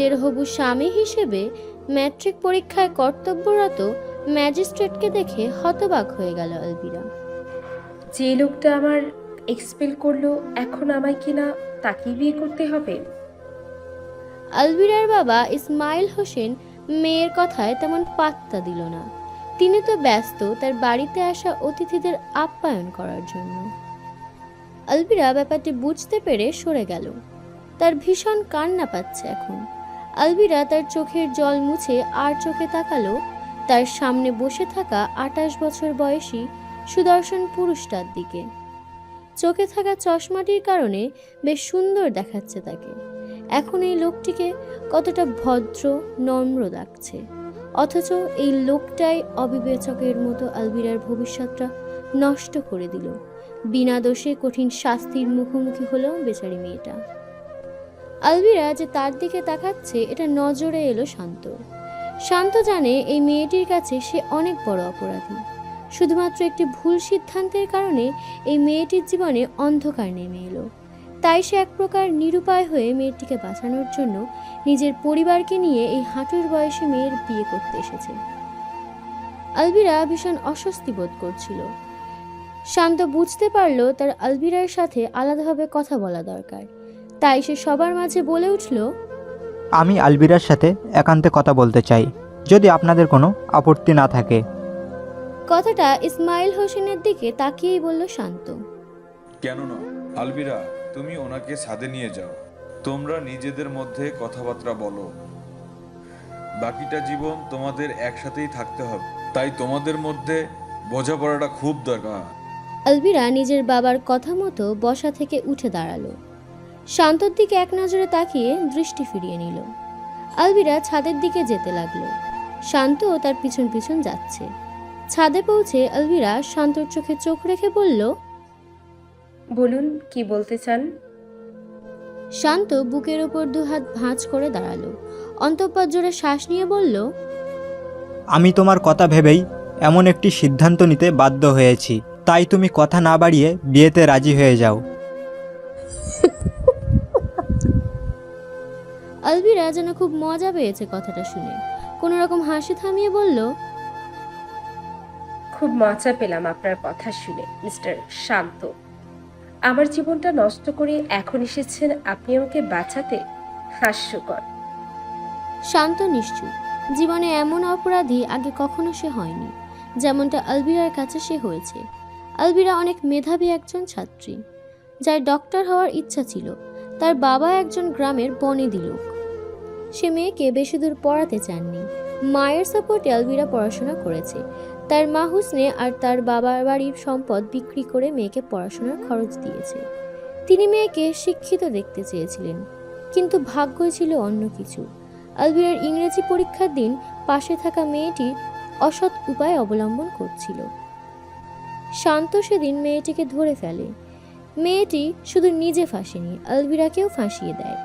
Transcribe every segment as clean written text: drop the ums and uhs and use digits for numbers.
মেয়ের হবু স্বামী হিসেবে ম্যাট্রিক পরীক্ষায় কর্তব্যরত ম্যাজিস্ট্রেটকে দেখে হতবাক হয়ে গেল আলভিরা। যে লোকটা আমার এক্সপেল করলো, এখন আমায় কিনা তাকেই বিয়ে করতে হবে? আলভিরার বাবা ইসমাইল হোসেন মেয়ের কথায় তেমন পাত্তা দিল না। তিনি তো ব্যস্ত তার বাড়িতে আসা অতিথিদের আপ্যায়ন করার জন্য। আলভিরা ব্যাপারটি বুঝতে পেরে সরে গেল। তার ভীষণ কান্না পাচ্ছে এখন। আলভিরা তার চোখের জল মুছে আর চোখে তাকালো তার সামনে বসে থাকা 28 বছর বয়সী সুদর্শন পুরুষটার দিকে। চোখে থাকা চশমাটির কারণে বেশ সুন্দর দেখাচ্ছে তাকে। এখন এই লোকটিকে কতটা ভদ্র নম্র লাগছে, অথচ এই লোকটাই অবিবেচকের মতো আলভিরার ভবিষ্যৎটা নষ্ট করে দিল। বিনা দোষে কঠিন শাস্তির মুখোমুখি হলো বেচারি মেয়েটা। আলভিরা যে তার দিকে তাকাচ্ছে এটা নজরে এলো শান্ত। শান্ত জানে এই মেয়েটির কাছে সে অনেক বড় অপরাধী। শুধুমাত্র একটি ভুল সিদ্ধান্তের কারণে এই মেয়েটির জীবনে অন্ধকার নেমে এলো। তাই সে এক প্রকার নিরুপায় হয়ে মেয়েটিকে বাঁচানোর জন্য নিজের পরিবারকে নিয়ে এই হাঁটুর বয়সী মেয়ের বিয়ে করতে এসেছে। আলভিরা ভীষণ অস্বস্তি বোধ করছিল। শান্ত বুঝতে পারল তার আলভিরার সাথে আলাদাভাবে কথা বলা দরকার। তাই সে সবার মাঝে বলে উঠল, আমি আলভিরার সাথে একান্তে কথা বলতে চাই, যদি আপনাদের কোনো আপত্তি না থাকে। কথাটা ইসমাইল হোসেনের দিকে তাকিয়েই বলল শান্ত। কেন না আলভিরা, তুমি ওনাকে ছাদে নিয়ে যাও, তোমরা নিজেদের মধ্যে কথাবার্তা বলো। বাকিটা জীবন তোমাদের একসাথেই থাকতে হবে, তাই তোমাদের মধ্যে বোঝাপড়াটা খুব দরকার। আলভিরা নিজের বাবার কথা মতো বসা থেকে উঠে দাঁড়ালো। শান্তর দিকে এক নজরে তাকিয়ে দৃষ্টি ফিরিয়ে নিল। আলভিরা ছাদের দিকে যেতে লাগলো। শান্ত তার পিছন পিছন যাচ্ছে। ছাদে পৌঁছে আলভিরা শান্তর চোখে চোখ রেখে বলল, বলুন, কি বলতে চান? শান্ত বুকের ওপর দুহাত ভাঁজ করে দাঁড়ালো। অন্তঃপর জোরে শ্বাস নিয়ে বলল, আমি তোমার কথা ভেবেই এমন একটি সিদ্ধান্ত নিতে বাধ্য হয়েছি, তাই তুমি কথা না বাড়িয়ে বিয়েতে রাজি হয়ে যাও। আলভিরা যেন খুব মজা পেয়েছে কথাটা শুনে। কোনো রকম হাসি থামিয়ে বলল, খুব মজা পেলাম আপনার কথা শুনে মিস্টার শান্ত। আমার জীবনটা নষ্ট করে এখন এসেছেন আপনি আমাকে বাঁচাতে? হাস্যকর। শান্ত নিশ্চুপ। জীবনে এমন অপরাধী আগে কখনো সে হয়নি যেমনটা আলভিরার কাছে সে হয়েছে। আলভিরা অনেক মেধাবী একজন ছাত্রী, যার ডক্টর হওয়ার ইচ্ছা ছিল। তার বাবা একজন গ্রামের বনেদি লোক। সে মেয়েকে বেশি দূর পড়াতে চাননি। মায়ের সাপোর্টে আলভিরা পড়াশোনা করেছে। তার মা হুসনে আর তার বাবার বাড়ির সম্পদ বিক্রি করে মেয়েকে পড়াশোনার খরচ দিয়েছে। তিনি মেয়েকে শিক্ষিত দেখতে চেয়েছিলেন, কিন্তু ভাগ্যই ছিল অন্য কিছু। আলভিরার ইংরেজি পরীক্ষার দিন পাশে থাকা মেয়েটি অসৎ উপায় অবলম্বন করছিল। শান্ত সেদিন মেয়েটিকে ধরে ফেলে। মেয়েটি শুধু নিজে ফাঁসেনি, আলভিরাকেও ফাঁসিয়ে দেয়।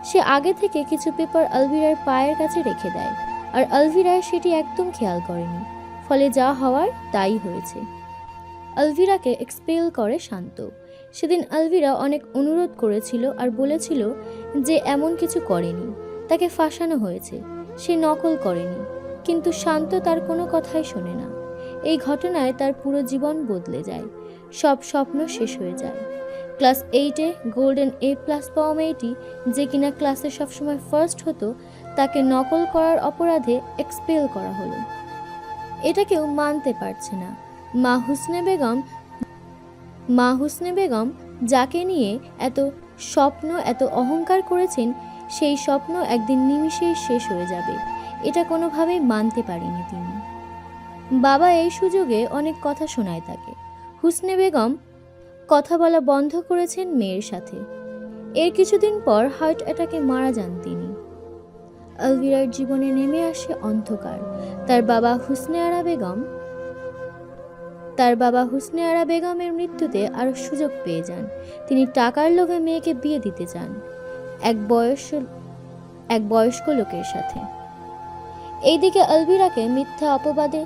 সে আগে থেকে কিছু পেপার আলভিরার পায়ের কাছে রেখে দেয়, আর আলভিরা সেটি একদম খেয়াল করেনি। ফলে যা হওয়ার তাই হয়েছে। আলভিরাকে এক্সপেল করে শান্ত। সেদিন আলভিরা অনেক অনুরোধ করেছিল আর বলেছিল যে এমন কিছু করেনি, তাকে ফাঁসানো হয়েছে, সে নকল করেনি। কিন্তু শান্ত তার কোনো কথাই শোনে না। এই ঘটনায় তার পুরো জীবন বদলে যায়। সব স্বপ্ন শেষ হয়ে যায়। ক্লাস 8-এ গোল্ডেন A+ পাওয়া মেয়েটি, যে কিনা ক্লাসে সবসময় ফার্স্ট হতো, তাকে নকল করার অপরাধে এক্সপেল করা হলো। এটা কেউ মানতে পারছে না। মা হুসনে বেগম যাকে নিয়ে এত স্বপ্ন, এত অহংকার করেছেন, সেই স্বপ্ন একদিন নিমিষেই শেষ হয়ে যাবে, এটা কোনোভাবেই মানতে পারেনি তিনি। বাবা এই সুযোগে অনেক কথা শোনায় তাকে। হুসনে বেগম কথা বলা বন্ধ করেছেন মেয়ের সাথে। এর কিছুদিন পর হার্ট অ্যাটাকে মারা যান তিনি। আলভিরার জীবনে নেমে আসে অন্ধকার। তার বাবা হুসনে আরা বেগমের মৃত্যুতে আরও সুযোগ পেয়ে যান। তিনি টাকার লোভে মেয়েকে বিয়ে দিতে চান এক বয়স্ক লোকের সাথে। এইদিকে আলভিরাকে মিথ্যা অপবাদে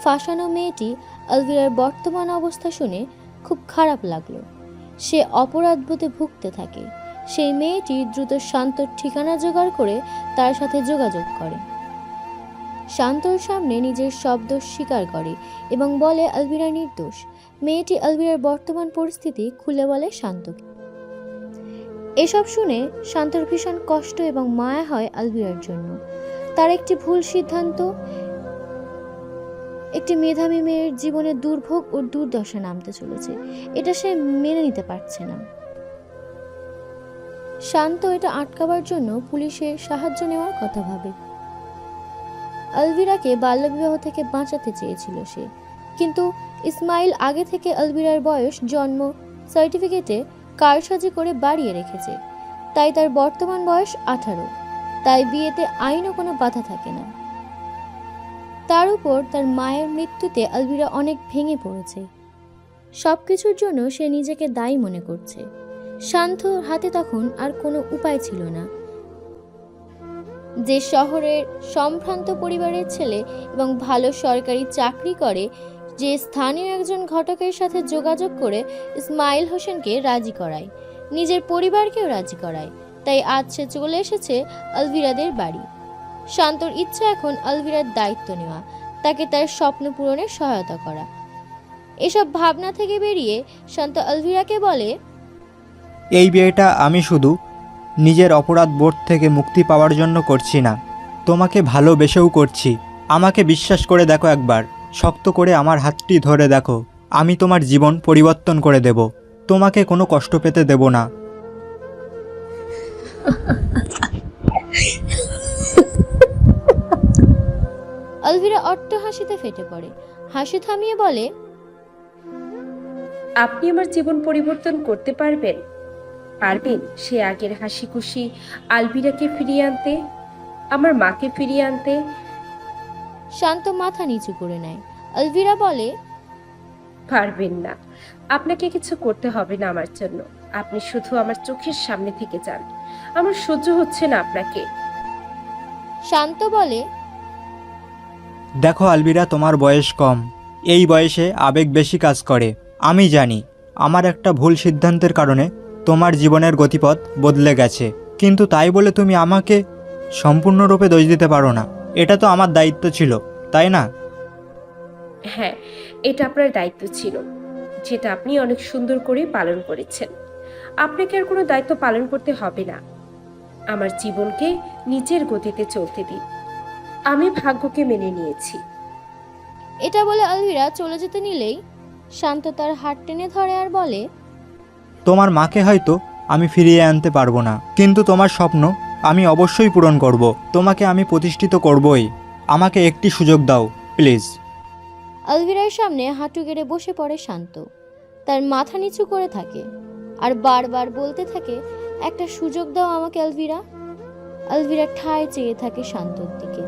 ফাঁসানো মেয়েটি আলভিরার বর্তমান অবস্থা শুনে খুব খারাপ লাগলো। সে অপরাধবোধে ভুগতে থাকে। সেই মেয়েটি দ্রুত শান্তর ঠিকানা জোগাড় করে তার সাথে যোগাযোগ করে। শান্তর সামনে নিজের সব দোষ স্বীকার করে এবং বলে আলভিরা নির্দোষ। মেয়েটি আলভিরার বর্তমান পরিস্থিতি খুলে বলে শান্তকে। এসব শুনে শান্তর ভীষণ কষ্ট এবং মায়া হয় আলভিরার জন্য। তার একটি ভুল সিদ্ধান্ত একটি মেধাবী মেয়ের জীবনে দুর্ভোগ ও দুর্দশা নামতে চলেছে, এটা সে মেনে নিতে পারছে না। শান্ত এটা আটকাবার জন্য পুলিশের সাহায্য নেওয়ার কথা ভাবে। আলভিরাকে বাল্যবিবাহ থেকে বাঁচাতে চেয়েছিল সে, কিন্তু ইসমাইল আগে থেকে আলভিরার বয়স জন্ম সার্টিফিকেটে কারসাজি করে বাড়িয়ে রেখেছে, তাই তার বর্তমান বয়স 18। তাই বিয়েতে আইনও কোনো বাধা থাকে না। তার উপর তার মায়ের মৃত্যুতে আলভিরা অনেক ভেঙে পড়েছে। সবকিছুর জন্য সে নিজেকে দায়ী মনে করছে। শান্তর হাতে তখন আর কোনো উপায় ছিল না। যে শহরের সম্ভ্রান্ত পরিবারের ছেলে এবং ভালো সরকারি চাকরি করে, যে স্থানীয় একজন ঘটকের সাথে যোগাযোগ করে ইসমাইল হোসেনকে রাজি করায়, নিজের পরিবারকেও রাজি করায়, তাই আজ সে চলে এসেছে আলভিরাদের বাড়ি। শান্তর ইচ্ছা এখন আলভিরার দায়িত্ব নেওয়া, তাকে তার স্বপ্ন পূরণে সহায়তা করা। এসব ভাবনা থেকে বেরিয়ে শান্ত আলভিরাকে বলে, এই বিয়েটা আমি শুধু নিজের অপরাধ বোধ থেকে মুক্তি পাওয়ার জন্য করছি না, তোমাকে ভালোবেসেও করছি। আমাকে বিশ্বাস করে দেখো, একবার শক্ত করে আমার হাতটি ধরে দেখো। আমি তোমার জীবন পরিবর্তন করে দেব, তোমাকে কোনো কষ্ট পেতে দেব না। আলভিরা অট্ট হাসিতে ফেটে পড়ে। হাসি থামিয়ে বলে, আপনি আমার জীবন পরিবর্তন করতে পারবেন? পারবেন সে আগের হাসি খুশি আলভিরাকে ফিরিয়ে আনতে, আমার মাকে ফিরিয়ে আনতে? শান্ত মাথা নিচু করে নেয়। আলভিরা বলে, পারবেন না। আপনাকে কিছু করতে হবে না আমার জন্য। আপনি শুধু আমার চোখের সামনে থেকে যান। আমার সহ্য হচ্ছে না আপনাকে। শান্ত বলে, দেখো আলভিরা, তোমার বয়স কম, এই বয়সে আবেগ বেশি কাজ করে। আমি জানি আমার একটা ভুল সিদ্ধান্তের কারণে তোমার জীবনের গতিপথ বদলে গেছে, কিন্তু তাই বলে তুমি আমাকে সম্পূর্ণরূপে দোষ দিতে পারো না। এটা তো আমার দায়িত্ব ছিল, তাই না? হ্যাঁ, এটা আপনার দায়িত্ব ছিল, যেটা আপনি অনেক সুন্দর করে পালন করেছেন। আপনাকে আর কোনো দায়িত্ব পালন করতে হবে না। আমার জীবনকে নিজের গতিতে চলতে দিন। আমি ভাগ্যকে মেনে নিয়েছি। এটা বলে আলভিরা চলে যেতে নিলেই শান্ত তার হাত টেনে ধরে আর বলে, তোমার মাকে হয়তো আমি ফিরিয়ে আনতে পারবো না, কিন্তু তোমার স্বপ্ন আমি অবশ্যই পূরণ করব। তোমাকে আমি প্রতিষ্ঠিত করবই। আমাকে একটি সুযোগ দাও প্লিজ। আলভিরার সামনে হাঁটু গেড়ে বসে পড়ে শান্ত। তার মাথা নিচু করে থাকে আর বারবার বলতে থাকে, একটা সুযোগ দাও আমাকে আলভিরা। আলভিরা ঠায় চেয়ে থাকে শান্তর দিকে।